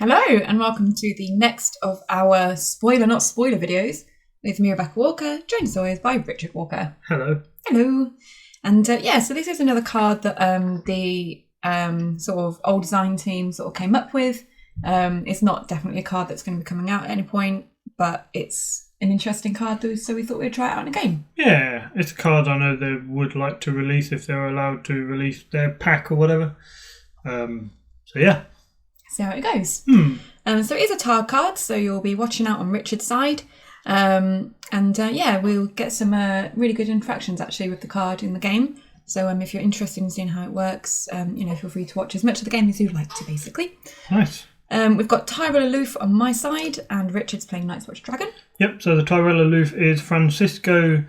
Hello and welcome to the next of our spoiler not spoiler videos with me, Rebecca Walker, joined as always by Richard Walker. Hello. Hello. And so this is another card that the sort of old design team sort of came up with. It's not definitely a card that's going to be coming out at any point, but it's an interesting card, so we thought we'd try it out in a game. Yeah, it's a card I know they would like to release if they're allowed to release their pack or whatever. So yeah. See how it goes. So it is a Targ card, so you'll be watching out on Richard's side. We'll get some really good interactions actually with the card in the game. So if you're interested in seeing how it works, feel free to watch as much of the game as you'd like to, basically. Nice. We've got Tyrell Aloof on my side, and Richard's playing Night's Watch Dragon. Yep, so the Tyrell Aloof is Francisco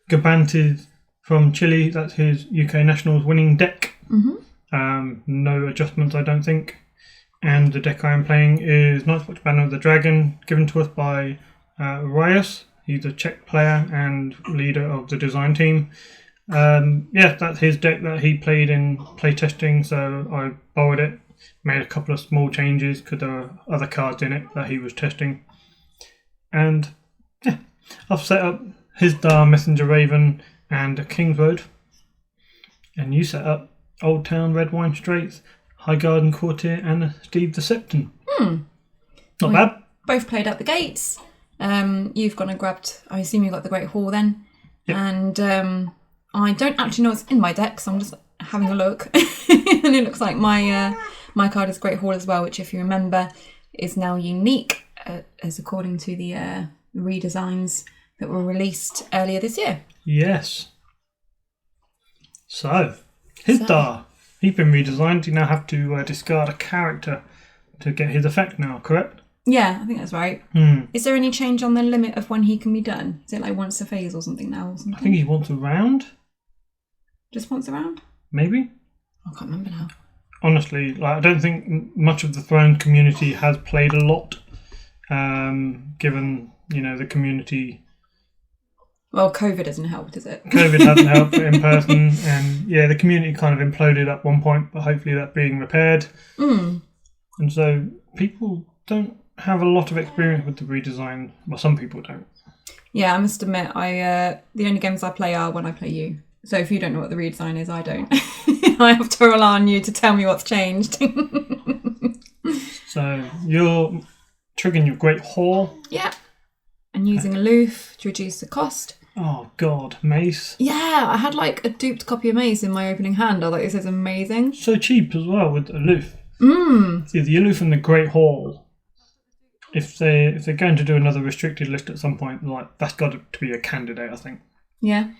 Gabantes from Chile. That's his UK Nationals winning deck. No adjustments, I don't think. And the deck I am playing is Night's Watch Banner of the Dragon, given to us by Rias. He's a Czech player and leader of the design team. That's his deck that he played in playtesting, so I borrowed it, made a couple of small changes because there were other cards in it that he was testing. And I've set up his Messenger Raven and a King's Road. And you set up Old Town Red Wine Straits, High Garden Courtier and Steve the Septon. Not bad. Both played out the gates. You've gone and grabbed, I assume you got the Great Hall then. Yep. And I don't actually know what's in my deck, so I'm just having a look. And it looks like my card is Great Hall as well, which if you remember is now unique as according to the redesigns that were released earlier this year. Yes. So, Hizdar. He's been redesigned. You now have to discard a character to get his effect now, correct? Yeah, I think that's right. Is there any change on the limit of when he can be done? Is it like once a phase or something now? Or something? I think he wants a round. Just once a round? Maybe. I can't remember now. Honestly, I don't think much of the Throne community has played a lot, given, the community... Well, COVID hasn't helped, has it? COVID hasn't helped in person, and the community kind of imploded at one point, but hopefully that's being repaired. And so people don't have a lot of experience with the redesign. Well, some people don't. Yeah, I must admit, the only games I play are when I play you. So if you don't know what the redesign is, I don't. I have to rely on you to tell me what's changed. So you're triggering your Great Hall. Yeah. And using Aloof to reduce the cost. Oh, God. Mace. Yeah, I had like a duped copy of Mace in my opening hand. I was like, this is amazing. So cheap as well with Aloof. See, the Aloof and the Great Hall, if they're going to do another restricted list at some point, that's got to be a candidate, I think. Yeah.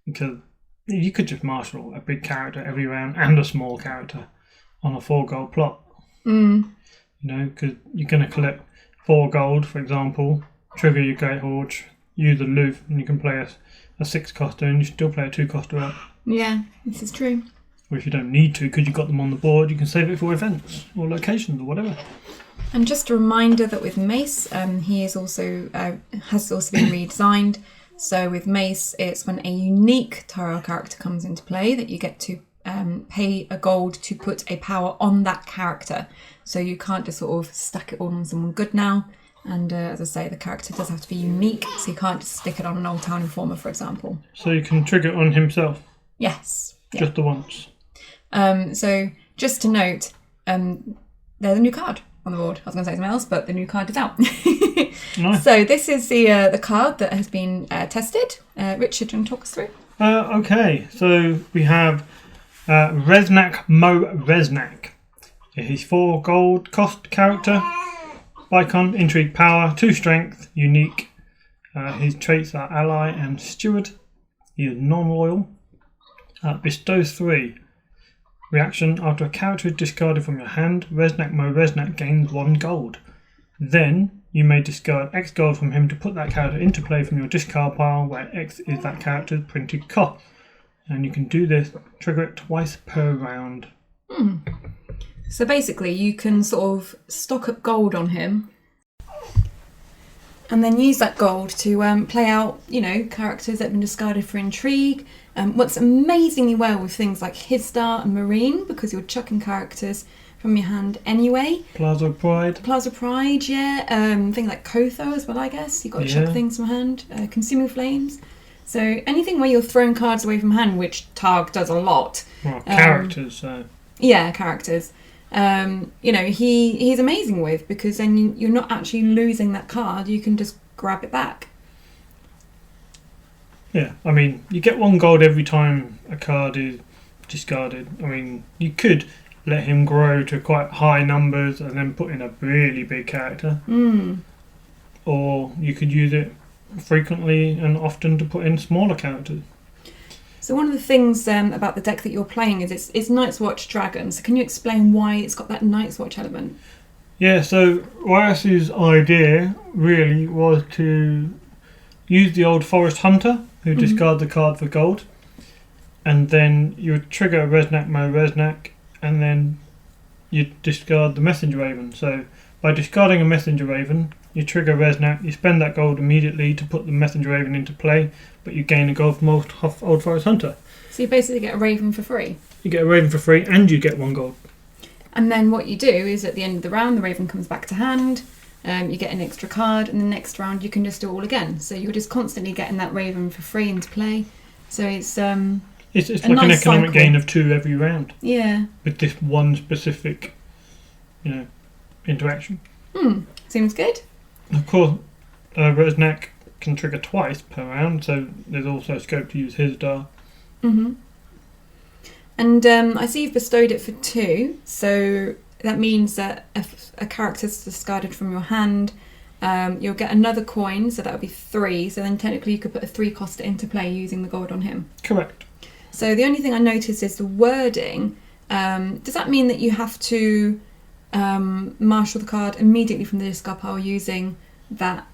Because you could just marshal a big character every round and a small character on a 4 gold plot. Because you're going to collect 4 gold, for example, trigger your Great Hall, use Aloof, and you can play a 6-coster, and you still play a 2-coster up. Yeah, this is true. Or if you don't need to, because you've got them on the board, you can save it for events or locations or whatever. And just a reminder that with Mace, he is also has also been redesigned. So with Mace, it's when a unique Tyrell character comes into play that you get to pay a gold to put a power on that character. So you can't just sort of stack it all on someone good now. And as I say, the character does have to be unique, so you can't just stick it on an Old Town Informer, for example. So you can trigger it on himself? Yes. Just the once? So just to note, there's a new card on the board. I was going to say something else, but the new card is out. Nice. So this is the card that has been tested. Richard, do you want to talk us through? Okay, so we have Reznak Reznak. He's 4 gold cost character. Bicon, Intrigue, Power, 2 Strength, Unique. His traits are Ally and Steward. He is non-loyal. Bestows 3. Reaction, after a character is discarded from your hand, Reznak gains 1 gold. Then, you may discard X gold from him to put that character into play from your discard pile, where X is that character's printed cost. And you can do this, trigger it twice per round. So basically, you can sort of stock up gold on him and then use that gold to play out, characters that have been discarded for intrigue. Works amazingly well with things like Hizdar and Marine, because you're chucking characters from your hand anyway. Plaza Pride. Plaza Pride, yeah. Things like Kotho as well, I guess. You've got to chuck things from hand. Consuming Flames. So anything where you're throwing cards away from hand, which Targ does a lot. Well, characters. Yeah, characters. He's amazing with, because then you're not actually losing that card. You can just grab it back. Yeah, I mean, you get 1 gold every time a card is discarded. I mean, you could let him grow to quite high numbers and then put in a really big character. Or you could use it frequently and often to put in smaller characters. So one of the things about the deck that you're playing is it's Night's Watch Dragon. So can you explain why it's got that Night's Watch element? Yeah, so Ryas's idea really was to use the old Forest Hunter, who discards the card for gold, and then you would trigger a Reznak Reznak, and then you discard the Messenger Raven. So by discarding a Messenger Raven, you trigger Reznak, you spend that gold immediately to put the Messenger Raven into play, but you gain a gold from old Forest Hunter. So you basically get a Raven for free? You get a Raven for free and you get 1 gold. And then what you do is at the end of the round, the Raven comes back to hand, you get an extra card, and the next round you can just do it all again. So you're just constantly getting that Raven for free into play. So it's like an economic cycle. Gain of 2 every round. Yeah. With this one specific, interaction. Seems good. Of course, Reznak can trigger twice per round, so there's also scope to use his Dar. And I see you've bestowed it for 2, so that means that if a character's discarded from your hand, you'll get another coin, so that would be 3. So then technically you could put a 3 cost into play using the gold on him. Correct. So the only thing I noticed is the wording. Does that mean that you have to marshal the card immediately from the discard pile using that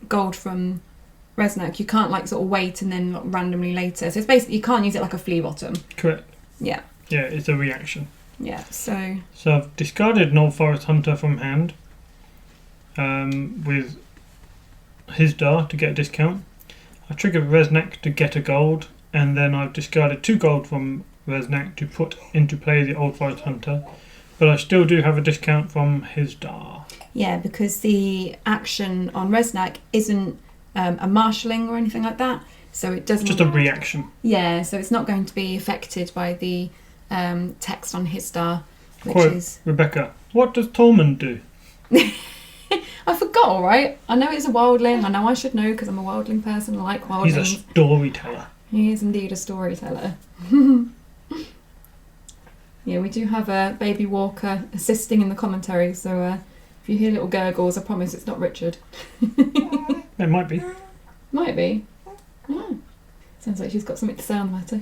gold from Reznak? You can't sort of wait and then randomly later. So it's basically, you can't use it like a flea bottom. Correct. Yeah. Yeah, it's a reaction. Yeah, so I've discarded an old Forest Hunter from hand with his Dar to get a discount. I triggered Reznak to get a gold, and then I've discarded 2 gold from Reznak to put into play the old Forest Hunter, but I still do have a discount from his Dar. Yeah, because the action on Reznak isn't a marshalling or anything like that, so it doesn't... It's just a reaction. Yeah, so it's not going to be affected by the text on his Dar, which Quote, is... Rebecca, what does Tormund do? I forgot, all right? I know it's a wildling. I know I should know because I'm a wildling person. I like wildlings. He's a storyteller. He is indeed a storyteller. Yeah, we do have a baby Walker assisting in the commentary, so if you hear little gurgles, I promise it's not Richard. It might be. Might be. Yeah. Sounds like she's got something to say on the matter.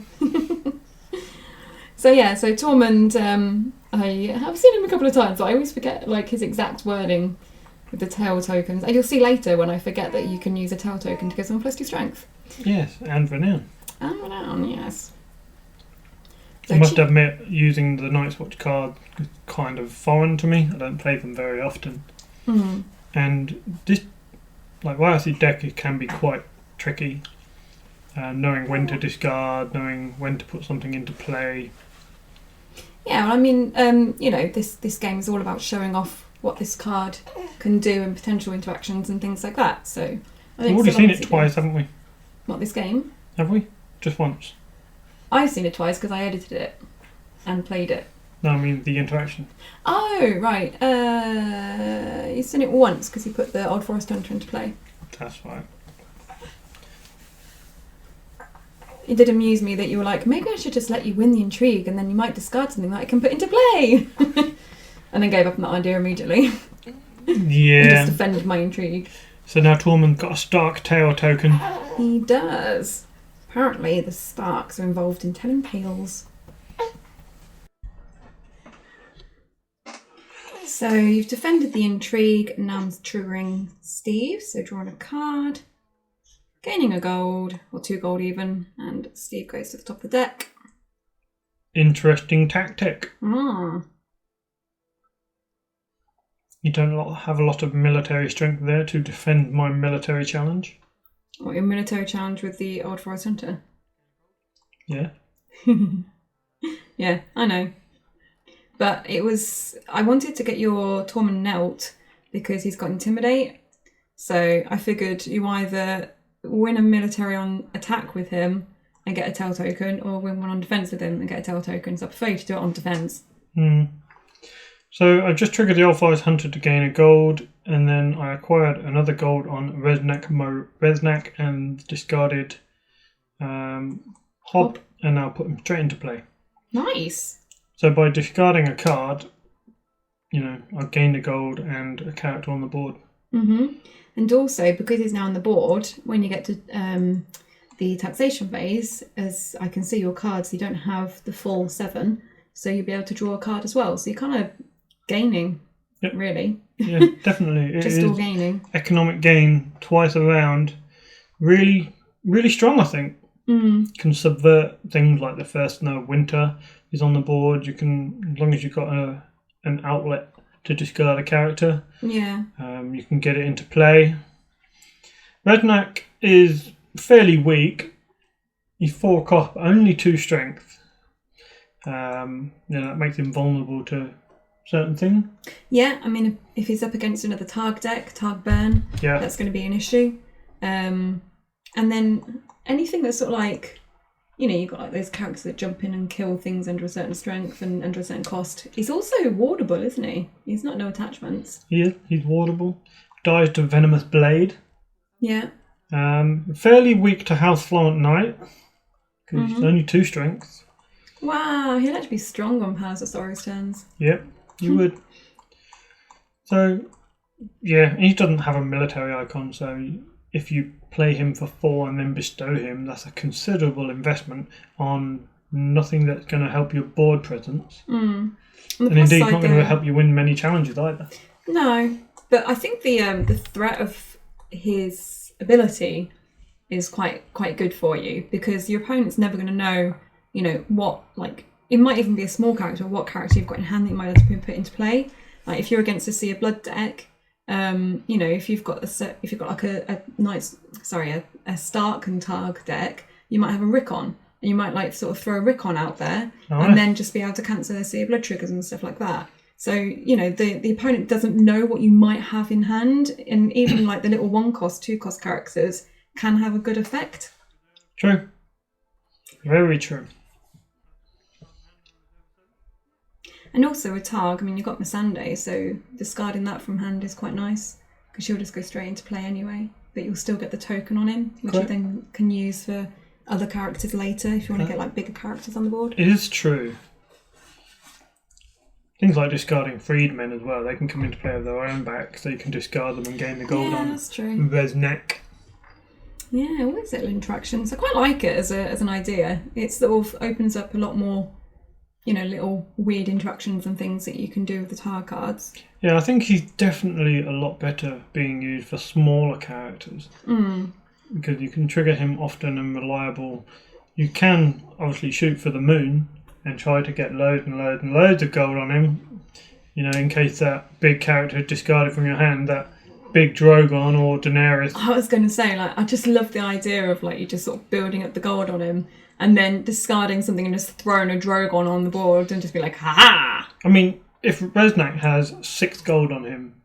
So Tormund, I have seen him a couple of times, but I always forget his exact wording with the tail tokens. And you'll see later when I forget that you can use a tail token to give someone +2 strength. Yes, and renown. And renown, yes. I must admit, using the Night's Watch card is kind of foreign to me. I don't play them very often. And this, YRC deck, it can be quite tricky. Knowing when to discard, knowing when to put something into play. Yeah, well, I mean, this game is all about showing off what this card can do and potential interactions and things like that. So I think we've already seen it twice, haven't we? What, this game? Have we? Just once. I've seen it twice because I edited it and played it. No, I mean the interaction. Oh, right. You've seen it once because you put the Old Forest Hunter into play. That's right. It did amuse me that you were like, maybe I should just let you win the intrigue and then you might discard something that I can put into play. And then gave up on that idea immediately. Yeah. And just defended my intrigue. So now Tormund's got a Stark tail token. He does. Apparently the Starks are involved in telling tales. So you've defended the intrigue, now I'm triggering Steve, so drawing a card, gaining a gold, or 2 gold even, and Steve goes to the top of the deck. Interesting tactic. Ah. You don't have a lot of military strength there to defend my military challenge. Or your military challenge with the Old Forest Hunter. Yeah. Yeah, I know. But I wanted to get your Tormund Nelt because he's got Intimidate. So I figured you either win a military on attack with him and get a tell token, or win one on defence with him and get a tell token. So I prefer you to do it on defence. So I just triggered the Old Hunter to gain a gold, and then I acquired another gold on Reznak and discarded Hob, and now put him straight into play. Nice. So by discarding a card, I've gained a gold and a character on the board. And also, because he's now on the board, when you get to the taxation phase, as I can see your cards, you don't have the full 7, so you'll be able to draw a card as well. So you're kind of gaining, really. Yeah, definitely. Just all gaining. Economic gain twice around. Really, really strong, I think. Can subvert things like the first snow of winter is on the board. You can, as long as you've got an outlet to discard a character. Yeah. You can get it into play. Reznak is fairly weak. He's 4 cost, only 2 strength. That makes him vulnerable to certain things. Yeah, I mean, if he's up against another Targ deck, Targ burn, that's going to be an issue. And then anything that's sort of like, you've got like those characters that jump in and kill things under a certain strength and under a certain cost. He's also wardable, isn't he? He's not no attachments. Yeah, he's wardable. Dies to Venomous Blade. Yeah. Fairly weak to House Florent Knight, because he's only 2 strengths. Wow, he'd actually be strong on Palace of Sorrow's turns. Yep, you would. So, yeah, he doesn't have a military icon, so if you play him for 4 and then bestow him, that's a considerable investment on nothing that's going to help your board presence. And indeed not going to help you win many challenges either. No, but I think the threat of his ability is quite good for you, because your opponent's never going to know, what, like, it might even be a small character, what character you've got in hand that you might have to put into play. Like if you're against a Sea of Blood deck, if you've got like a Stark and Targ deck, you might have a Rickon, and you might like sort of throw a Rickon out there, and then just be able to cancel their Sea of Blood triggers and stuff like that. So the opponent doesn't know what you might have in hand, and even like the little 1-cost, 2-cost characters can have a good effect. True. Very true. And also with Targ, I mean, you've got Missandei, so discarding that from hand is quite nice, because she'll just go straight into play anyway, but you'll still get the token on him, which you then can use for other characters later if you want to get like bigger characters on the board. It is true. Things like discarding freedmen as well, they can come into play with their own back, so you can discard them and gain the gold on that's true. Reznak. Yeah, all these little interactions. I quite like it as an idea. It sort of opens up a lot more, little weird interactions and things that you can do with the Targ cards. Yeah, I think he's definitely a lot better being used for smaller characters. Because you can trigger him often and reliable. You can obviously shoot for the moon and try to get loads and loads and loads of gold on him. In case that big character is discarded from your hand, that big Drogon or Daenerys. I was going to say, I just love the idea of you just sort of building up the gold on him and then discarding something and just throwing a Drogon on the board and just be like, ha-ha! I mean, if Reznak has 6 gold on him,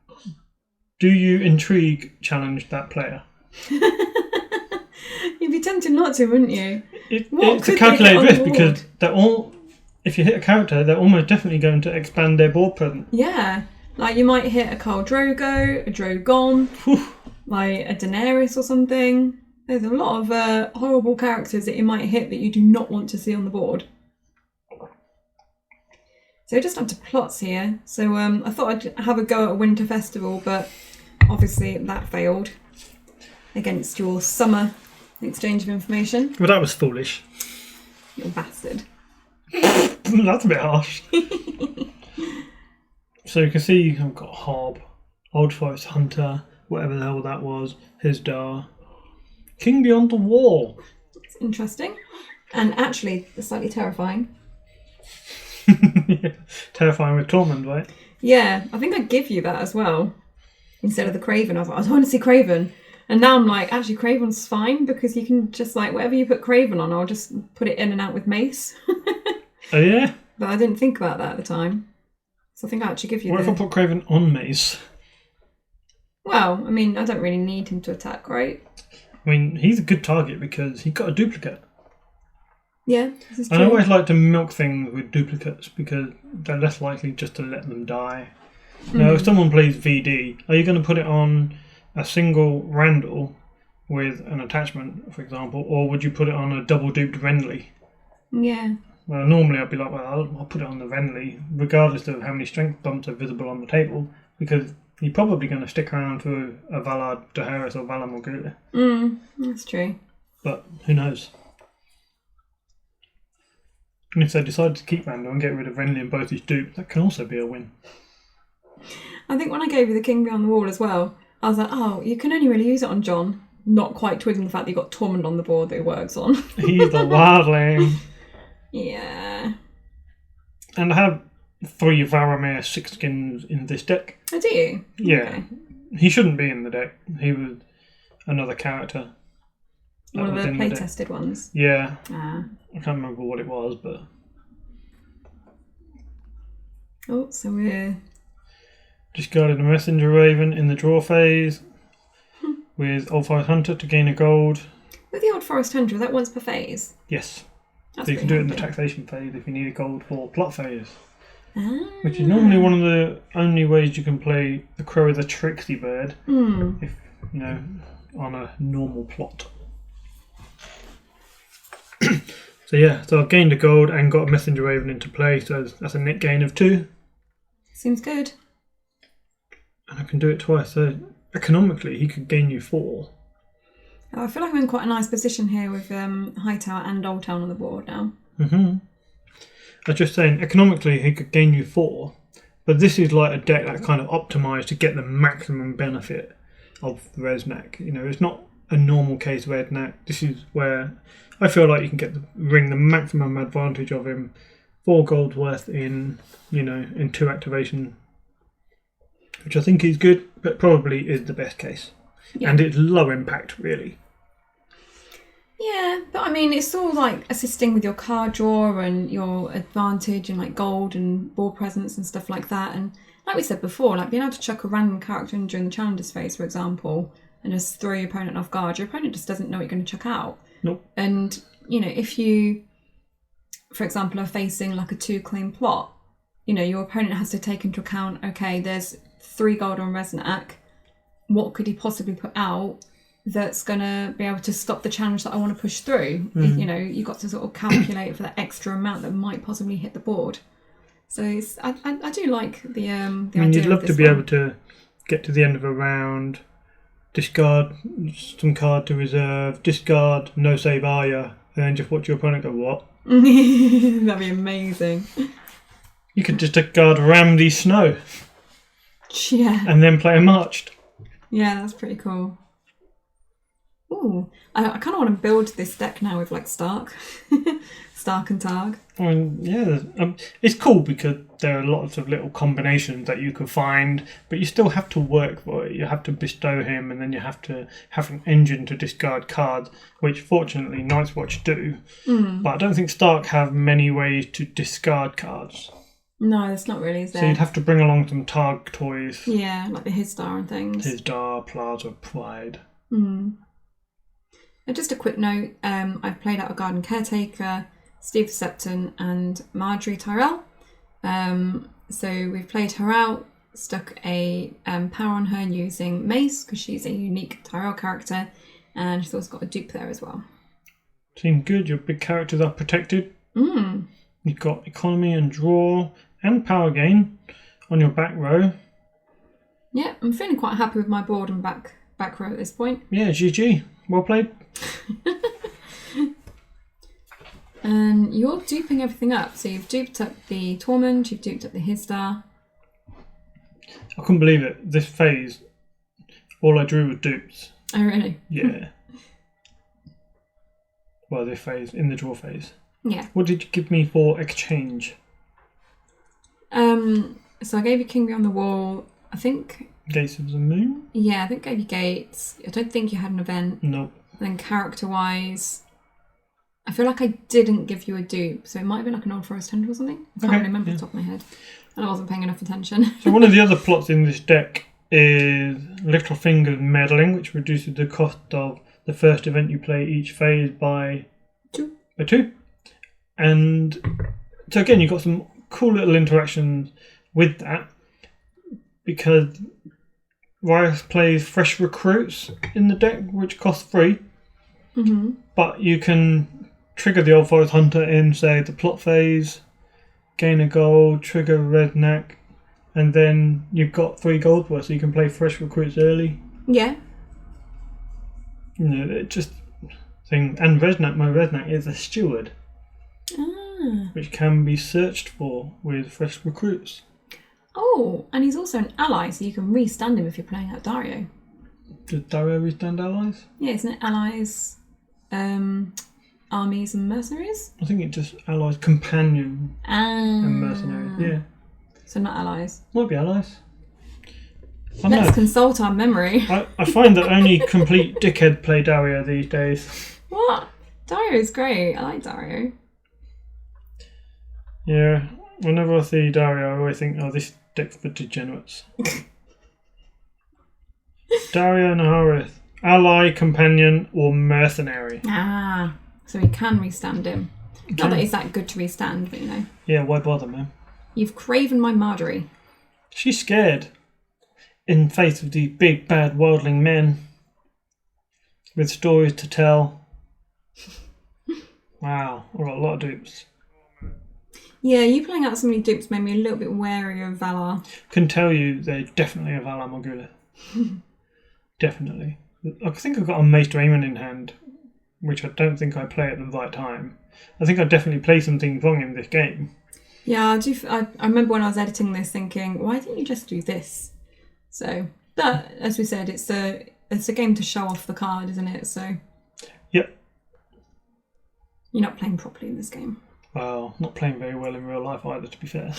do you intrigue challenge that player? You'd be tempted not to, wouldn't you? It's a calculated risk, because they're all, if you hit a character, they're almost definitely going to expand their board presence. Yeah. Like you might hit a Khal Drogo, a Drogon, like a Daenerys or something. There's a lot of horrible characters that you might hit that you do not want to see on the board. So just up to plots here. So I thought I'd have a go at a winter festival, but obviously that failed against your summer exchange of information. Well, that was foolish. You bastard. That's a bit harsh. So you can see I've got Hob, Old Forest Hunter, whatever the hell that was, Hizdar, King Beyond the Wall. It's interesting. And actually, slightly terrifying. Yeah, terrifying with Tormund, right? Yeah, I think I'd give you that as well. Instead of the Craven, I was like, I don't want to see Craven. And now I'm like, actually, Craven's fine, because you can just, whatever you put Craven on, I'll just put it in and out with Mace. Oh, yeah? But I didn't think about that at the time. So I think I'll actually give you What if I put Craven on Mace? Well, I mean, I don't really need him to attack, right? I mean, he's a good target because he's got a duplicate. Yeah, this is true. I always like to milk things with duplicates because they're less likely just to let them die. Now, if someone plays VD, are you going to put it on a single Randall with an attachment, for example, or would you put it on a double duped Renly? Yeah. Well, normally I'd be like, well, I'll put it on the Renly, regardless of how many strength bumps are visible on the table, because you're probably going to stick around to a Valar Dohaeris or Valar Morghulis. That's true. But who knows? And if they decide to keep Randall and get rid of Renly and both his dupes, that can also be a win. I think when I gave you the King Beyond the Wall as well, I was like, oh, you can only really use it on John. Not quite twigging the fact that you got Tormund on the board that it works on. He's the wildling. Yeah. And I have 3 Varamir 6 skins in this deck. Oh, do you? Yeah. Okay. He shouldn't be in the deck. He was another character. One of the play-tested ones? Yeah. Ah. I can't remember what it was, but... Oh, so we're... Discarded a Messenger Raven in the draw phase with Old Forest Hunter to gain a gold. With the Old Forest Hunter, is that once per phase? Yes. That's so you can do it in the handy. taxation phase if you need a gold for plot phase. Ah. Which is normally one of the only ways you can play the Crow of the Trixie Bird. If, you know, on a normal plot. So I've gained a gold and got a Messenger Raven into play, so that's a net gain of 2. Seems good. And I can do it twice, so economically he could gain you 4. Oh, I feel like I'm in quite a nice position here with Hightower and Old Town on the board now. I was just saying, economically he could gain you 4, but this is like a deck that's kind of optimised to get the maximum benefit of Reznak. You know, it's not a normal case of Reznak. This is where I feel like you can wring the maximum advantage of him. 4 gold worth in, you know, in 2 activation, which I think is good, but probably is the best case. Yeah. And it's low impact, really. Yeah, but I mean, it's all like assisting with your card draw and your advantage and like gold and board presence and stuff like that. And like we said before, like being able to chuck a random character in during the challenges phase, for example, and just throw your opponent off guard, your opponent just doesn't know what you're going to chuck out. Nope. And, you know, if you, for example, are facing like a 2-claim plot, you know, your opponent has to take into account, okay, there's 3 gold on Reznak. What could he possibly put out that's going to be able to stop the challenge that I want to push through? You know, you've got to sort of calculate for that extra amount that might possibly hit the board. So I do like the idea. I mean, you'd love to be able to get to the end of a round, discard some card to reserve, discard no save Arya, and then just watch your opponent go, what? That'd be amazing. You could just discard Ramsay Snow. Yeah. And then play a marched. Yeah, that's pretty cool. Ooh, I kind of want to build this deck now with like Stark. Stark and Targ. I mean, yeah, it's cool because there are lots of little combinations that you can find, but you still have to work for it. You have to bestow him, and then you have to have an engine to discard cards, which fortunately Night's Watch do. But I don't think Stark have many ways to discard cards. No, that's not really, is there? So you'd have to bring along some Targ toys. Yeah, like the His Star and things. His Star, Plaza, Pride. And just a quick note, I've played out a Garden Caretaker, Steve Septon and Marjorie Tyrell. So we've played her out, stuck a power on her using Mace, because she's a unique Tyrell character, and she's also got a dupe there as well. Seems good, your big characters are protected. You've got economy and draw and power gain on your back row. Yeah, I'm feeling quite happy with my board and back row at this point. Yeah, GG. Well played. And you're duping everything up. So you've duped up the Tormund, you've duped up the His Star. I couldn't believe it. This phase, all I drew was dupes. Oh, really? Yeah. Well, this phase, in the draw phase. Yeah. What did you give me for exchange? So I gave you King Beyond the Wall, I think. Gates of the Moon? Yeah, I think I gave you Gates. I don't think you had an event. Nope. And then character-wise, I feel like I didn't give you a dupe, so it might have been like an Old Forest Tundra or something. I can't really remember off the top of my head. And I wasn't paying enough attention. So one of the other plots in this deck is Littlefinger's Meddling, which reduces the cost of the first event you play each phase by 2. By 2. And so again, you've got some cool little interactions with that, because Riot plays fresh recruits in the deck, which cost 3. Mm-hmm. But you can trigger the Old Forest Hunter in, say, the plot phase, gain a gold, trigger Reznak, and then you've got 3 gold worth, so you can play fresh recruits early. Yeah. You know, it just thing. And Reznak, my Reznak is a steward, which can be searched for with fresh recruits. Oh, and he's also an ally, so you can restand him if you're playing out Dario. Does Dario restand allies? Yeah, isn't it allies, armies and mercenaries? I think it just allies companion and mercenaries. Yeah. So not allies. Might be allies. Let's consult our memory. I find that only complete dickhead play Dario these days. What? Dario's great. I like Dario. Yeah. Whenever I see Dario, I always think, oh, this deck's for degenerates. Dario Naharith. Ally, companion, or mercenary. Ah, so we can restand him. Not that he's that good to restand, but you know. Yeah, why bother, man? You've craven my Marjorie. She's scared in face of these big bad wildling men with stories to tell. Wow, I've got a lot of dupes. Yeah, you playing out so many dupes made me a little bit wary of Valar. Can tell you they're definitely a Valar Morgula. Definitely. I think I've got a Mace Draymond in hand, which I don't think I play at the right time. I think I definitely play some things wrong in this game. Yeah, I remember when I was editing this thinking, why didn't you just do this? So, but as we said, it's a game to show off the card, isn't it? So, yep. You're not playing properly in this game. Well, not playing very well in real life either, to be fair.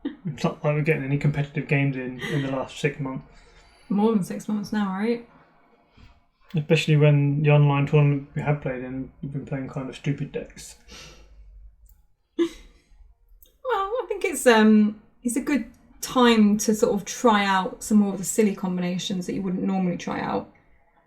It's not like we're getting any competitive games in the last 6 months. More than 6 months now, right? Especially when the online tournament we have played in, you've been playing kind of stupid decks. Well, I think it's a good time to sort of try out some more of the silly combinations that you wouldn't normally try out.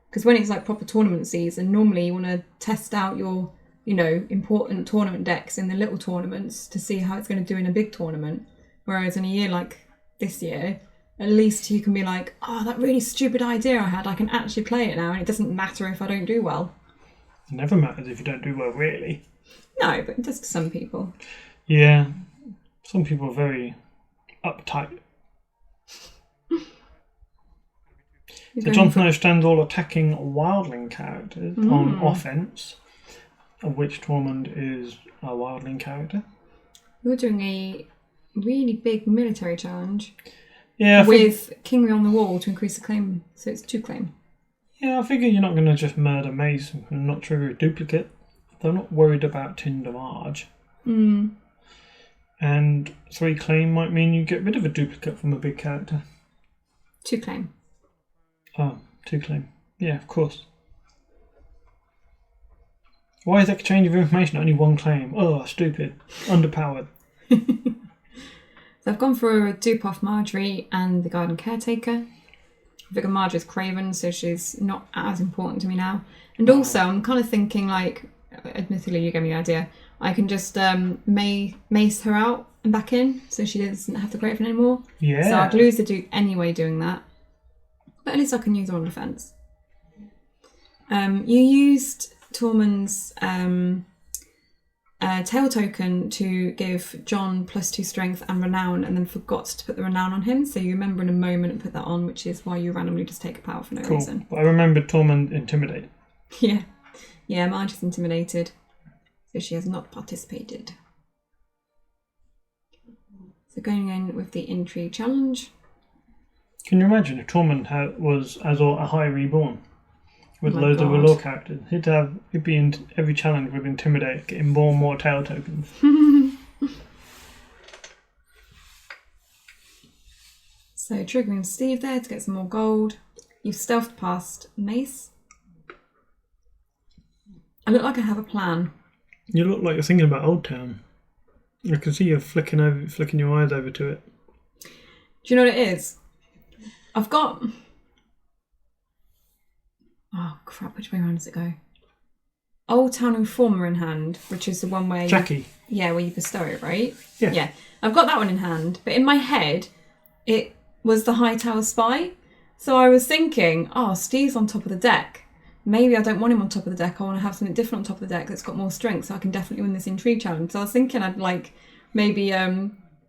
Because when it's like proper tournament season, normally you want to test out your, you know, important tournament decks in the little tournaments to see how it's going to do in a big tournament. Whereas in a year like this year, at least you can be like, oh, that really stupid idea I had, I can actually play it now, and it doesn't matter if I don't do well. It never matters if you don't do well, really. No, but just to some people. Yeah. Some people are very uptight. So Jon Snow stands all attacking wildling characters on offense, of which Tormund is a wildling character. You're doing a really big military challenge. Yeah, with Kingry on the wall to increase the claim, so it's 2 claim. Yeah, I figure you're not going to just murder Mace and not trigger a duplicate. They're not worried about Tinder Marge. And 3 claim might mean you get rid of a duplicate from a big character. 2 claim. Oh, 2 claim. Yeah, of course. Why is exchange of information only 1 claim? Oh, stupid. Underpowered. So I've gone for a dupe off Marjorie and the Garden Caretaker. I figure Marjorie's craven, so she's not as important to me now. And also, I'm kind of thinking, like, admittedly, you gave me the idea, I can just mace her out and back in, so she doesn't have the craven anymore. Yeah. So I'd lose the dupe anyway doing that. But at least I can use her on defence. You used Tormund's tail token to give Jon +2 strength and renown, and then forgot to put the renown on him, so you remember in a moment and put that on, which is why you randomly just take a power for no reason. But I remembered Tormund intimidated. Yeah, Marge is intimidated, so she has not participated. So going in with the intrigue challenge. Can you imagine if Tormund was Azor a High Reborn? With loads of Valor characters. He'd be in every challenge with Intimidate, getting more and more tail tokens. So triggering Steve there to get some more gold. You've stealthed past Mace. I look like I have a plan. You look like you're thinking about Old Town. I can see you flicking your eyes over to it. Do you know what it is? I've got... Oh, crap. Which way around does it go? Old Town Informer in hand, which is the one where... Jackie. Where you bestow it, right? Yeah. Yeah. I've got that one in hand. But in my head, it was the Hightower Spy. So I was thinking, Steve's on top of the deck. Maybe I don't want him on top of the deck. I want to have something different on top of the deck that's got more strength, so I can definitely win this intrigue challenge. So I was thinking I'd maybe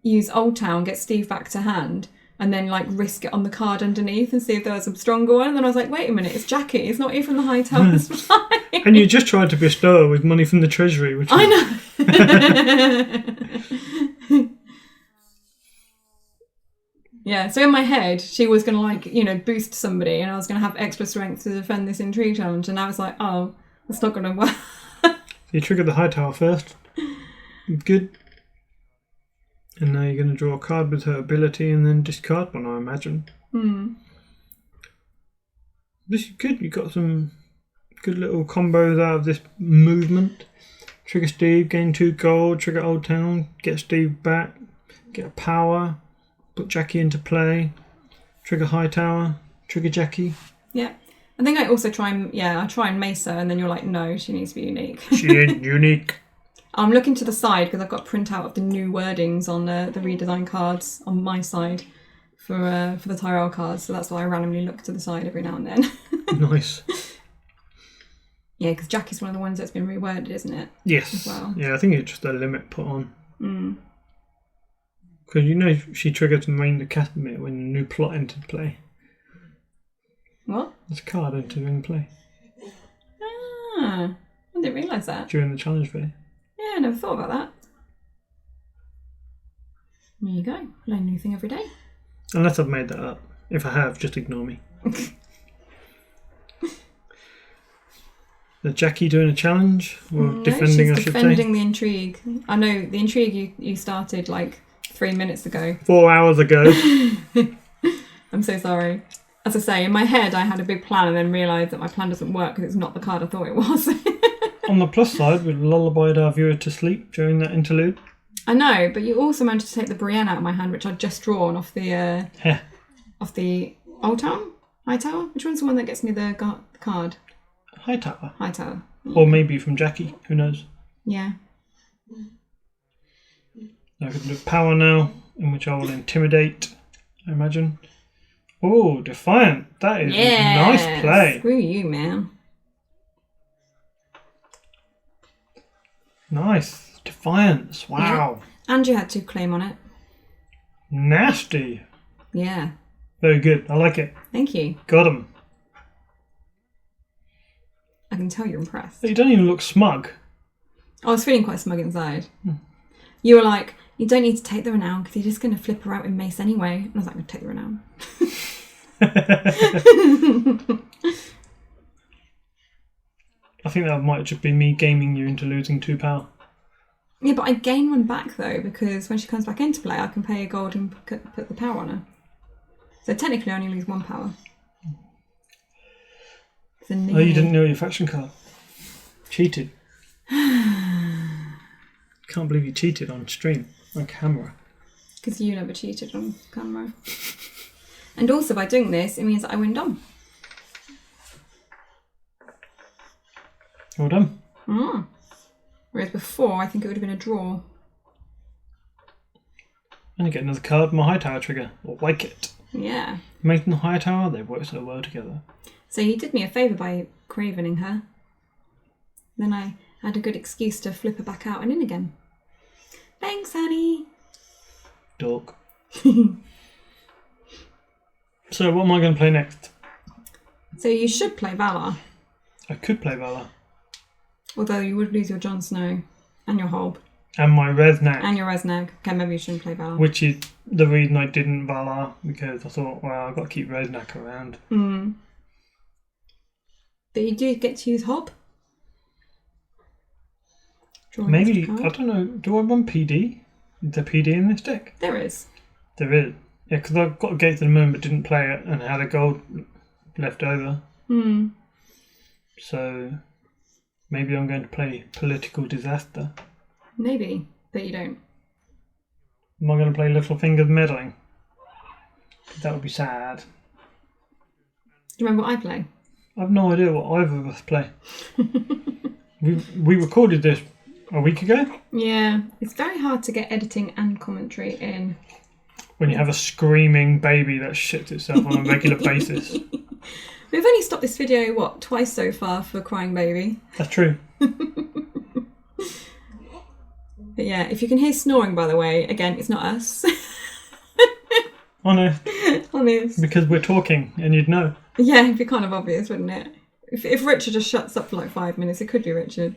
use Old Town, get Steve back to hand, and then risk it on the card underneath and see if there was a stronger one. And then I was like, wait a minute, it's Jackie. It's not even the Hightower Spy. And you just tried to bestow her with money from the treasury, which I know. Yeah, so in my head, she was going to, boost somebody and I was going to have extra strength to defend this intrigue challenge. And I was like, that's not going to work. You triggered the Hightower first. Good. And now you're going to draw a card with her ability and then discard one, I imagine. This is good. You got some good little combos out of this movement. Trigger Steve, gain 2 gold. Trigger Old Town, get Steve back. Get a power. Put Jackie into play. Trigger Hightower. Trigger Jackie. Yeah. I think I also try and mace her, and then you're like, no, she needs to be unique. She ain't unique. I'm looking to the side because I've got a printout of the new wordings on the redesigned cards on my side for the Tyrell cards. So that's why I randomly look to the side every now and then. Nice. Yeah, because Jackie's one of the ones that's been reworded, isn't it? Yes. As well. Yeah, I think it's just a limit put on. Because she triggered to main the Casimir when the new plot entered play. What? There's a card entering play. I didn't realise that. During the challenge phase. Yeah, I never thought about that. There you go. Learn a new thing every day. Unless I've made that up. If I have, just ignore me. The Jackie doing a challenge? Or defending, I should say? Defending the intrigue. I know, the intrigue you started 3 minutes ago. 4 hours ago. I'm so sorry. As I say, in my head I had a big plan and then realised that my plan doesn't work because it's not the card I thought it was. On the plus side, we lullabied our viewer to sleep during that interlude. I know, but you also managed to take the Brienne out of my hand, which I'd just drawn off the off the Old Town? Hightower? Which one's the one that gets me the card? Hightower. Hightower. Or maybe from Jackie, who knows? Yeah. I can do power now, in which I will intimidate, I imagine. Oh, Defiant. That is a nice play. Screw you, man. Nice. Defiance. Wow. Yeah. And you had 2 claim on it. Nasty. Yeah. Very good. I like it. Thank you. Got him. I can tell you're impressed. You don't even look smug. I was feeling quite smug inside. You were like, you don't need to take the renown because you're just going to flip her out with mace anyway. And I was like, I'm going to take the renown. I think that might just be me gaming you into losing 2 power. Yeah, but I gain 1 back though because when she comes back into play, I can pay a gold and put the power on her. So technically I only lose 1 power. Oh, you didn't know your faction card. Cheated. Can't believe you cheated on stream, on camera. Because you never cheated on camera. And also by doing this, it means that I win Dom. Well done. Whereas before, I think it would have been a draw. And you get another card, my Hightower trigger. Or like it. Yeah. Making the Hightower, they work so well together. So you did me a favour by cravening her. Then I had a good excuse to flip her back out and in again. Thanks, honey. Dork. So what am I going to play next? So you should play Valar. I could play Valar. Although you would lose your Jon Snow and your Hob. And my Reznak. And your Reznak. Okay, maybe you shouldn't play Valar. Which is the reason I didn't Valar, because I thought, well, I've got to keep Reznak around. But you do get to use Hob. Maybe, I don't know, do I run PD? Is there PD in this deck? There is. There is. Yeah, because I've got a Gate to the Moon but didn't play it and had a gold left over. So Maybe I'm going to play Political Disaster. Maybe, but you don't. Am I going to play Little Fingers Meddling? That would be sad. Do you remember what I play? I've no idea what either of us play. we recorded this a week ago. Yeah, it's very hard to get editing and commentary in. When you have a screaming baby that shits itself on a regular basis. We've only stopped this video, twice so far for crying baby. That's true. But yeah, if you can hear snoring, by the way, again, it's not us. Honest. Because we're talking and you'd know. Yeah, it'd be kind of obvious, wouldn't it? If Richard just shuts up for like 5 minutes, it could be Richard.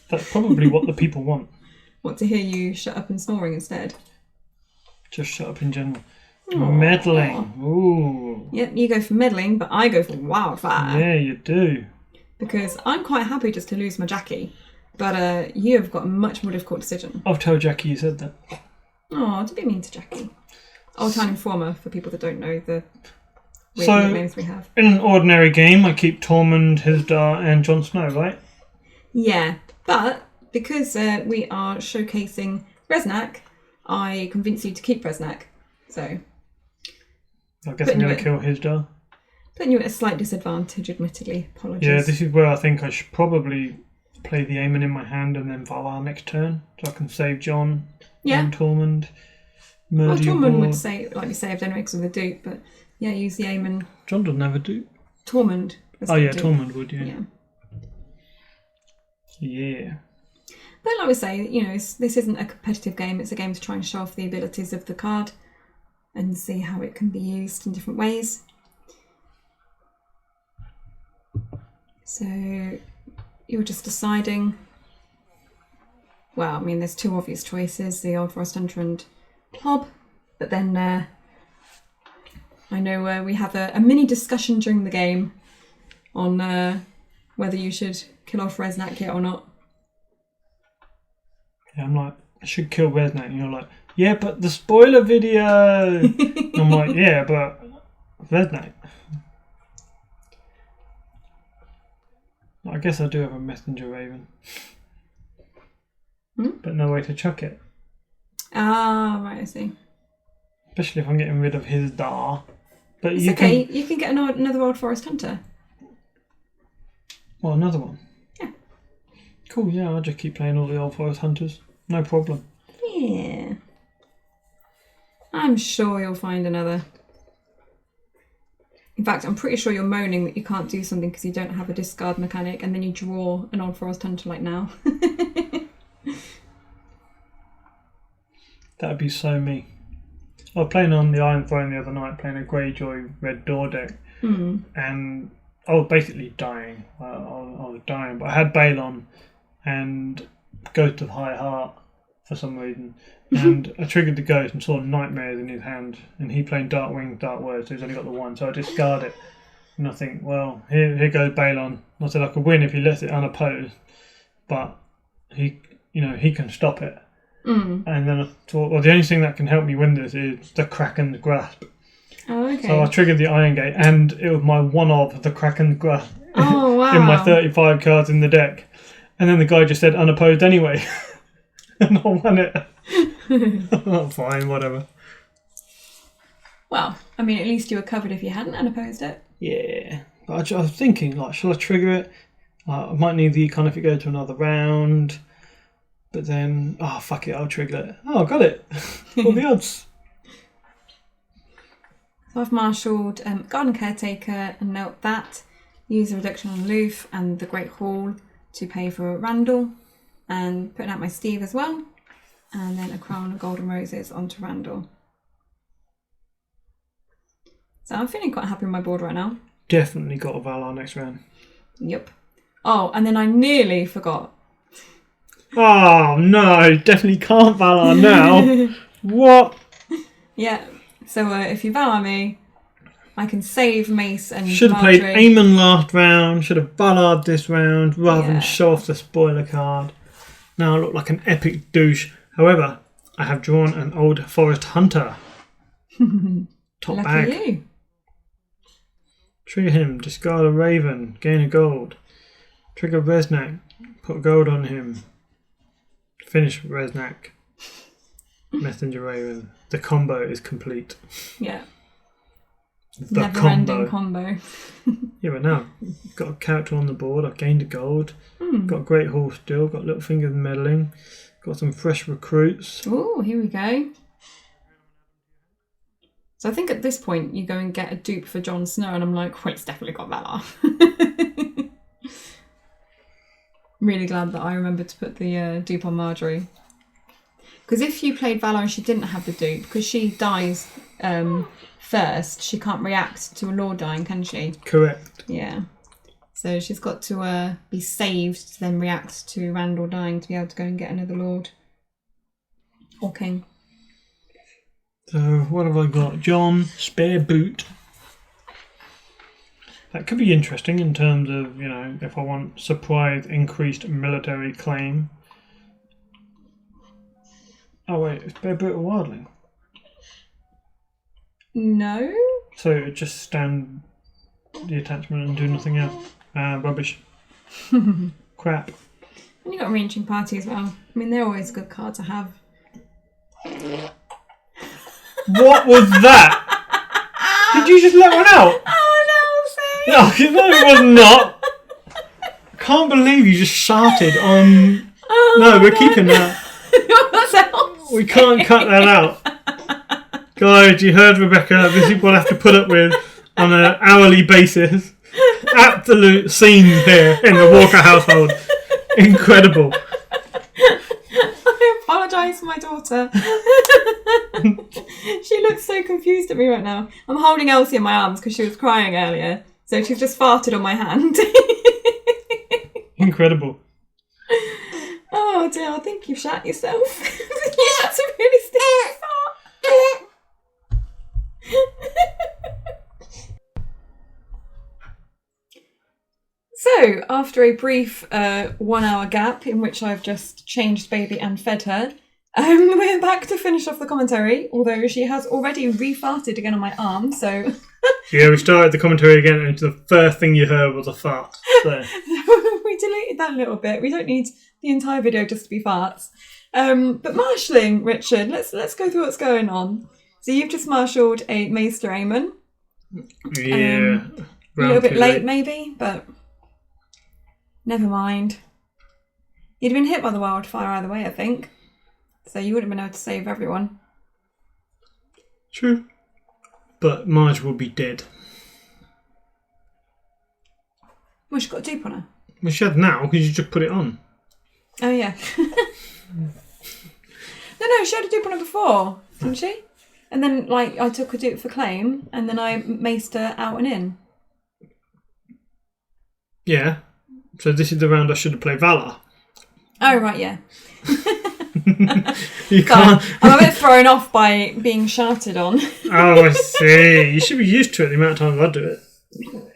That's probably what the people want. Want to hear you shut up and snoring instead? Just shut up in general. Aww. Meddling. Ooh. Yep, you go for meddling, but I go for wildfire. Yeah, you do. Because I'm quite happy just to lose my Jackie. But you have got a much more difficult decision. I'll tell Jackie you said that. Oh, don't be mean to Jackie. Old Town Informer, for people that don't know the weird So, nicknames we have. in an ordinary game, I keep Tormund, Hildar and Jon Snow, right? Yeah, but because we are showcasing Reznak, I convinced you to keep Reznak. So, I guess I'm going to kill Hildar. putting you at a slight disadvantage, admittedly. Apologies. Yeah, this is where I think I should probably play the Aemon in my hand and then Valar next turn, so I can save Jon and Tormund. Well, Tormund would say, like we saved anyway because of the dupe, but yeah, use the Aemon. Jon doesn't have a dupe. Tormund. Oh yeah, Tormund would, Yeah. Yeah. But like we say, this isn't a competitive game. It's a game to try and show off the abilities of the card and see how it can be used in different ways. So you're just deciding. Well, I mean, there's two obvious choices: the Old Forest Hunter and Hob. But then I know we have a mini discussion during the game on whether you should kill off Reznak yet or not. Yeah, I'm like, I should kill Reznak, and you're like, yeah, but the spoiler video. I'm like, yeah, but Reznak. I guess I do have a messenger raven, but no way to chuck it. Ah, right, I see. Especially if I'm getting rid of his Dar. But It's okay. You can get another Old Forest Hunter. Well, another one. Yeah. Cool. Yeah, I'll just keep playing all the Old Forest Hunters. No problem. Yeah. I'm sure you'll find another. In fact, I'm pretty sure you're moaning that you can't do something because you don't have a discard mechanic, and then you draw an Old Forest Hunter like now. That would be so me. I was playing on the Iron Throne the other night, playing a Greyjoy Red Door deck, and I was basically dying. I was dying, but I had Balon and Ghost of High Heart for some reason, and I triggered the Ghost and saw Nightmares in his hand, and he playing Dark Wing, Dark Word, so he's only got the one, so I discard it. And I think, well, here goes Balon. I said I could win if he lets it unopposed, but he can stop it. And then I thought, well, the only thing that can help me win this is the Kraken's Grasp. Oh, okay. So I triggered the Iron Gate, and it was my one of the Kraken's Grasp wow. in my 35 cards in the deck. And then the guy just said unopposed anyway. And I won it. Oh, fine, whatever. Well, I mean, at least you were covered if you hadn't unopposed it. Yeah. But I was thinking, like, shall I trigger it? I might need the econ if it goes to another round. But then, fuck it, I'll trigger it. Oh, I got it. What are the odds? So I've marshalled Garden Caretaker, and note that. Use a reduction on Aloof and the Great Hall to pay for Randall. And putting out my Steve as well. And then a Crown of Golden Roses onto Randall. So I'm feeling quite happy with my board right now. Definitely got a Valar next round. Yep. Oh, and then I nearly forgot. Oh, no, definitely can't Valar now. What? Yeah, so if you Valar me, I can save Mace and should have played Aemon last round, should have Ballard this round, rather than show off the spoiler card. Now I look like an epic douche. However, I have drawn an Old Forest Hunter. Top Lucky bag. You. Trigger him, discard a Raven, gain a gold. Trigger Reznak, Put gold on him. Finish Reznak. Messenger Raven. The combo is complete. Yeah. The Never-ending combo. Yeah, but now I've got a character on the board. I've gained a gold. Got a great horse still. Got little fingers meddling. Got some fresh recruits. Oh, here we go. So I think at this point you go and get a dupe for Jon Snow, and I'm like, well, it's definitely got Valar. Really glad that I remembered to put the dupe on Marjorie. Because if you played Valar and she didn't have the dupe, because she dies first, she can't react to a lord dying, can she? Correct. Yeah. So she's got to be saved to then react to Randall dying to be able to go and get another lord. Or king. So what have I got? John, spare boot. That could be interesting in terms of, you know, if I want surprise increased military claim. Oh wait, it's spare boot or wildling? No. So it just stand the attachment and do nothing else. Rubbish. Crap. And you got a reaching party as well. I mean, they're always a good card to have. What was that? Did you just let one out? Oh No, no, it was not. I can't believe you just shouted on. Oh, no, we're keeping that. What We can't cut that out. Guys, you heard Rebecca. This is what I have to put up with on an hourly basis. Absolute scenes here in the Walker household. Incredible. I apologise for my daughter. She looks so confused at me right now. I'm holding Elsie in my arms because she was crying earlier. So she's just farted on my hand. Incredible. Oh dear, I think you've shat yourself. Yeah, that's a really stinky fart. So, after a brief 1 hour gap in which I've just changed baby and fed her, we're back to finish off the commentary, although she has already re-farted again on my arm, so... Yeah, we started the commentary again and the first thing you heard was a fart. So. We deleted that a little bit. We don't need the entire video just to be farts. But marshalling, Richard, let's go through what's going on. So you've just marshalled a Maester Aemon. Yeah. A little bit late maybe, but never mind. You'd have been hit by the wildfire either way, I think. So you wouldn't have been able to save everyone. True. But Marge will be dead. Well, she's got a dupe on her. Well, she had now because you just put it on. Oh, yeah. No, she had a dupe on her before, didn't she? And then, like, I took a dupe for claim, and then I maced her out and in. Yeah. So this is the round I should have played Valar. Oh, right, yeah. You can't. I'm a bit thrown off by being shouted on. Oh, I see. You should be used to it the amount of times I do it.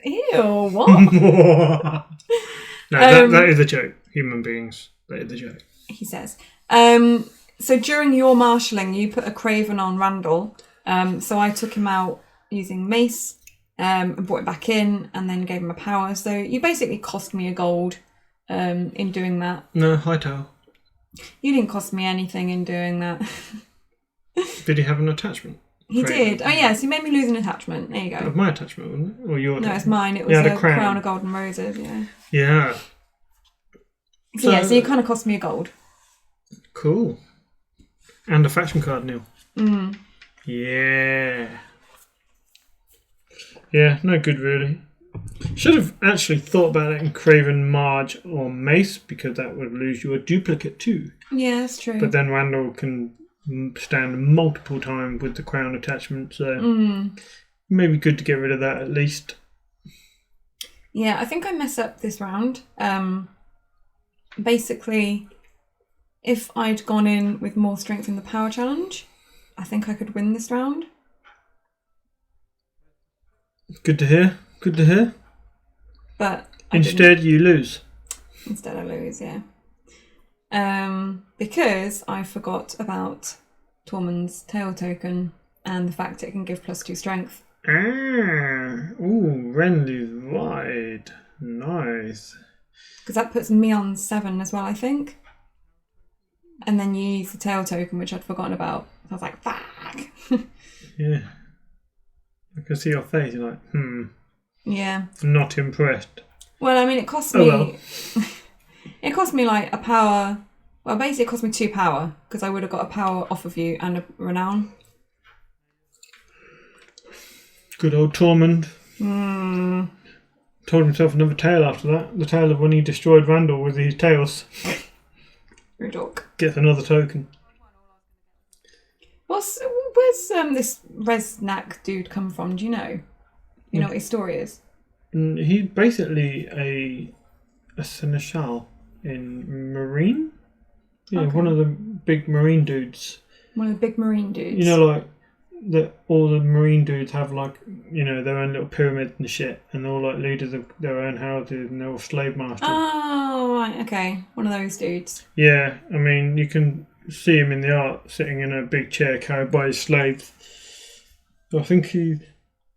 Ew, what? No, that is a joke. Human beings, that is a joke. He says. So during your marshalling, you put a Craven on Randall. So I took him out using mace and brought it back in and then gave him a power. So you basically cost me a gold in doing that. No, Hightail. You didn't cost me anything in doing that. Did he have an attachment? He did. Oh, yes, he made me lose an attachment. There you go. My attachment, wasn't it? Or your No, it's attachment? mine. It was Yeah, a crown of golden roses, yeah. Yeah. So you kind of cost me a gold. Cool. And a faction card, Neil. Mm. Yeah. Yeah, no good really. Should have actually thought about it in Craven, Marge or Mace because that would lose you a duplicate too. Yeah, that's true. But then Randall can stand multiple times with the crown attachment, so maybe good to get rid of that at least. Yeah, I think I mess up this round. Basically, if I'd gone in with more strength in the power challenge, I think I could win this round. Good to hear. Good to hear. But instead, you lose. Instead, I lose, yeah. Because I forgot about Tormund's tail token and the fact it can give +2 strength. Ah, ooh, Renly's wide. Nice. Because that puts me on 7 as well, I think. And then you use the tail token, which I'd forgotten about. I was like, fuck. Yeah. I can see your face. You're like, Yeah. Not impressed. Well, I mean, it cost me... well. It cost me like a power... Well, basically it cost me 2 power, because I would have got a power off of you and a renown. Good old Tormund. Mm. Told himself another tale after that. The tale of when he destroyed Randall with his tails. Rude dog. Gets another token. Where's this Reznak dude come from? Do you know? You know what his story is? He's basically a seneschal in Marine. Yeah, Okay. one of the big Marine dudes. One of the big Marine dudes. You know, like all the Marine dudes have like their own little pyramid and shit, and they're all like leaders of their own houses, and they're all slave masters. Oh, right, okay. One of those dudes. Yeah, I mean, you can see him in the art sitting in a big chair carried by his slaves. I think I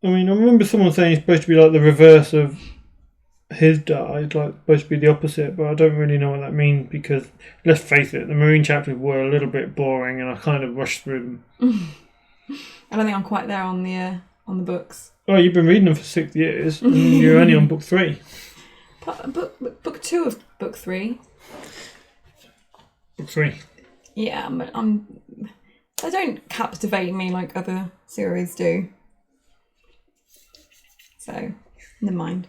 remember someone saying he's supposed to be like the reverse of his dad, like supposed to be the opposite, but I don't really know what that means because, let's face it, the Marine chapters were a little bit boring and I kind of rushed through them. I don't think I'm quite there on the books. Oh, you've been reading them for 6 years and you're only on book 3. Book 2 of book 3. Book 3. Yeah, but they don't captivate me like other series do. So, never mind.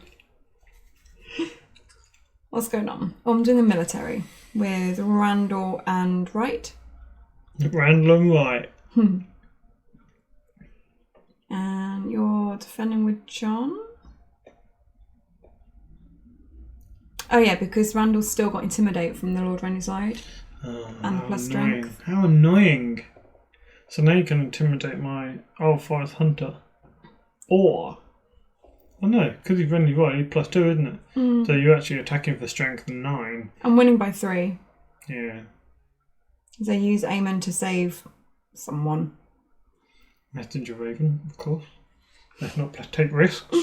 What's going on? Oh, I'm doing the military with Randall and Wright. Randall and Wright. And you're defending with John? Oh yeah, because Randall's still got Intimidate from the Lord Renizide. And the plus strength. How annoying. So now you can intimidate my old forest hunter. Or... Oh no, because he's friendly right, he's +2, isn't it? So you're actually attacking for strength 9. I'm winning by 3. Yeah. They use Aemon to save someone. Messenger Raven, of course. Let's not take risks.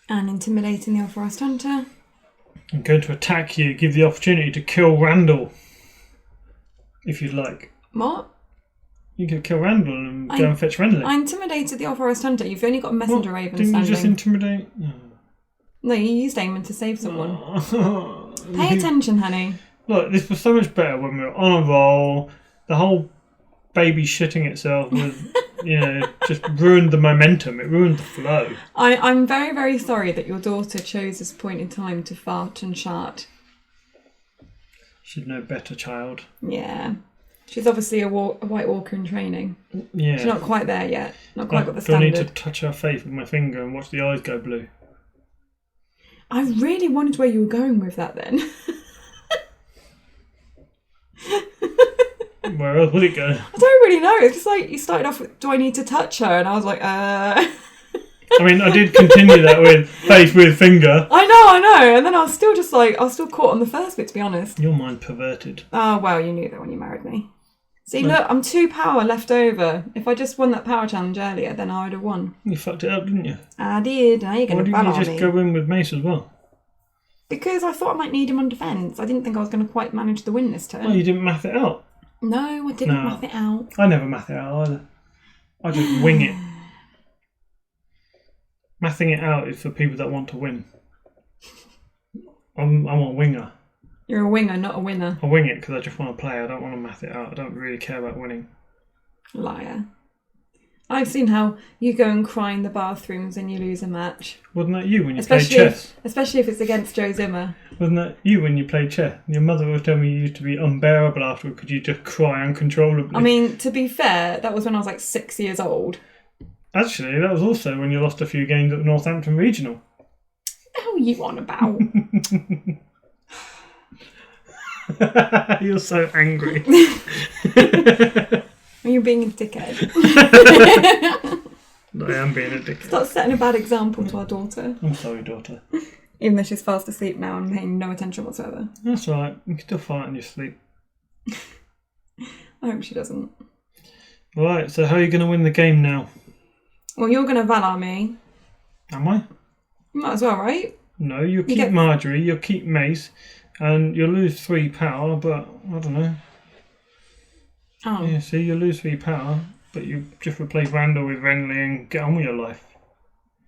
And intimidating the Forest Hunter. I'm going to attack you, give the opportunity to kill Randall. If you'd like. What? You could kill Randall and go and fetch Renly. I intimidated the Forest Hunter. You've only got a Messenger Raven Didn't standing. you just intimidate? No, you used Aemon to save someone. Pay attention, honey. Look, this was so much better when we were on a roll. The whole baby shitting itself was, just ruined the momentum. It ruined the flow. I'm very, very sorry that your daughter chose this point in time to fart and shart. Should know better, child. Yeah. She's obviously a White Walker in training. Yeah. She's not quite there yet. Not quite got the Do I need standard. to touch her face with my finger and watch the eyes go blue? I really wondered where you were going with that then. Where else would it go? I don't really know. It's just like you started off with, do I need to touch her? And I was like, I mean, I did continue that with face with finger. I know. And then I was still caught on the first bit, to be honest. Your mind perverted. Oh, well, you knew that when you married me. See, look, I'm 2 power left over. If I just won that power challenge earlier, then I would have won. You fucked it up, didn't you? I did. Now you're going to ban Why on didn't me. you just go in with Mace as well? Because I thought I might need him on defence. I didn't think I was going to quite manage the win this turn. Oh, you didn't math it out? No, I didn't math it out. I never math it out either. I just wing it. Mathing it out is for people that want to win. I'm a winger. You're a winger, not a winner. I wing it because I just want to play. I don't want to math it out. I don't really care about winning. Liar. I've seen how you go and cry in the bathrooms and you lose a match. Wasn't that you when you played chess? Especially if it's against Joe Zimmer. Wasn't that you when you played chess? Your mother always told me you used to be unbearable afterward because you just cry uncontrollably. I mean, to be fair, that was when I was like 6 years old. Actually, that was also when you lost a few games at the Northampton Regional. What the hell are you on about? You're so angry. You're being a dickhead. I am being a dickhead. Stop setting a bad example to our daughter. I'm sorry, daughter. Even though she's fast asleep now and paying no attention whatsoever. That's all right. You can still fart in your sleep. I hope she doesn't. Right, so how are you going to win the game now? Well, you're going to Valar me. Am I? Might as well, right? No, you'll keep Marjorie, you'll keep Mace, and you'll lose 3 power, but I don't know. Oh. Yeah, see, you'll lose 3 power, but you just replace Randall with Renly and get on with your life.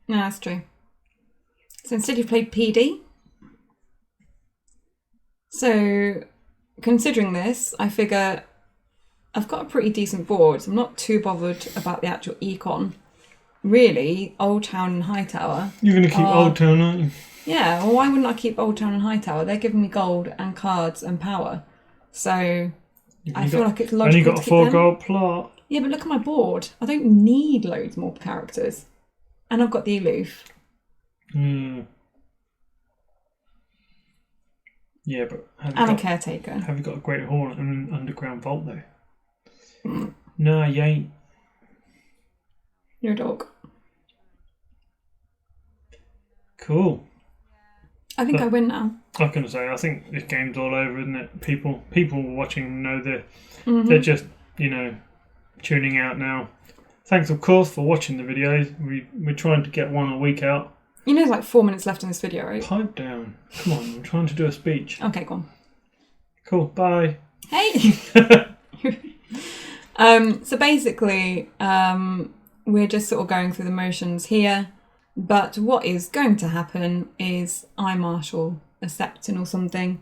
No, that's true. So instead you've played PD. So, considering this, I figure I've got a pretty decent board, so I'm not too bothered about the actual econ. Really, Old Town and Hightower. You're going to keep Old Town, aren't you? Yeah, well, why wouldn't I keep Old Town and Hightower? They're giving me gold and cards and power. So, I feel like it's logical. And you got to a keep 4 them. gold plot. Yeah, but look at my board. I don't need loads more characters. And I've got the Aloof. Yeah, but a caretaker. Have you got a Great Hall and an underground vault though? No, you ain't. You're a dog. Cool. I think I win now. I was going to say, I think this game's all over, isn't it? People watching know they're just, tuning out now. Thanks, of course, for watching the videos. We're trying to get one a week out. There's like 4 minutes left in this video, right? Pipe down. Come on, I'm trying to do a speech. Okay, go on. Cool, bye. Hey! So basically, we're just sort of going through the motions here. But what is going to happen is I marshal a Septon or something,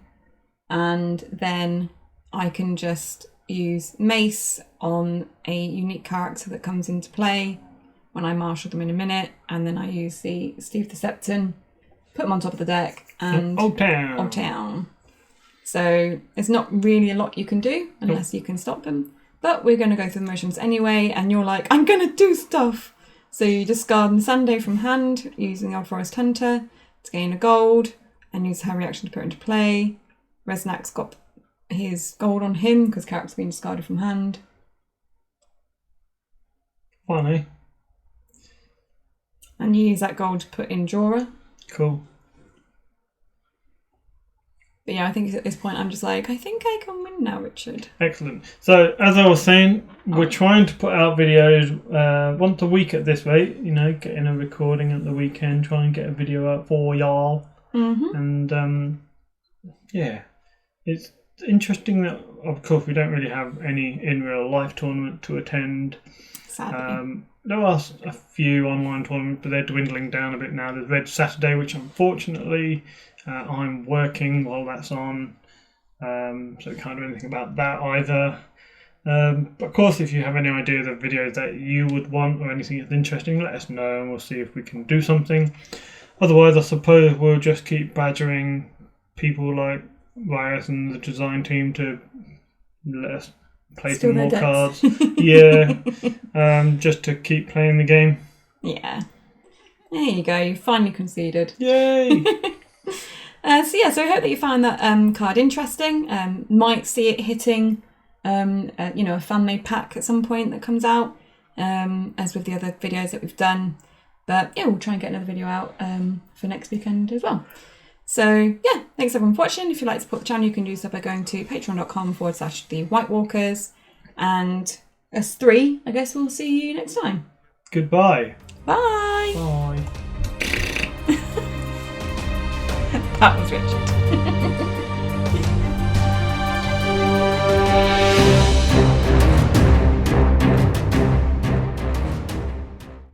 and then I can just use Mace on a unique character that comes into play when I marshal them in a minute, and then I use the Steve the Septon, put them on top of the deck, and Old Town. Old Town. So there's not really a lot you can do unless you can stop them. But we're going to go through the motions anyway, and you're like, I'm going to do stuff! So you discard Missandei from hand, using the Old Forest Hunter to gain a gold, and use her reaction to put it into play. Reznak's got his gold on him, because character's been discarded from hand. Funny. And you use that gold to put in Jorah. Cool. But yeah, I think at this point I'm just like, I think I can win now, Richard. Excellent. So, as I was saying, we're trying to put out videos once a week at this rate. Getting a recording at the weekend, try and get a video out for y'all. And, yeah, it's interesting that, of course, we don't really have any in real life tournament to attend. Sadly. There are a few online tournaments, but they're dwindling down a bit now. There's Red Saturday, which unfortunately I'm working while that's on, so can't do anything about that either. But of course, if you have any idea of the videos that you would want or anything that's interesting, let us know and we'll see if we can do something. Otherwise, I suppose we'll just keep badgering people like Riot and the design team to let us play some more cards. Yeah, just to keep playing the game. Yeah. There you go, you finally conceded. Yay! So I hope that you found that card interesting. Might see it hitting a fan-made pack at some point that comes out, as with the other videos that we've done. But yeah, we'll try and get another video out for next weekend as well. So yeah, thanks everyone for watching. If you'd like to support the channel, you can do so by going to patreon.com/the White Walkers. And us three, I guess we'll see you next time. Goodbye. Bye. Bye. That was Richard.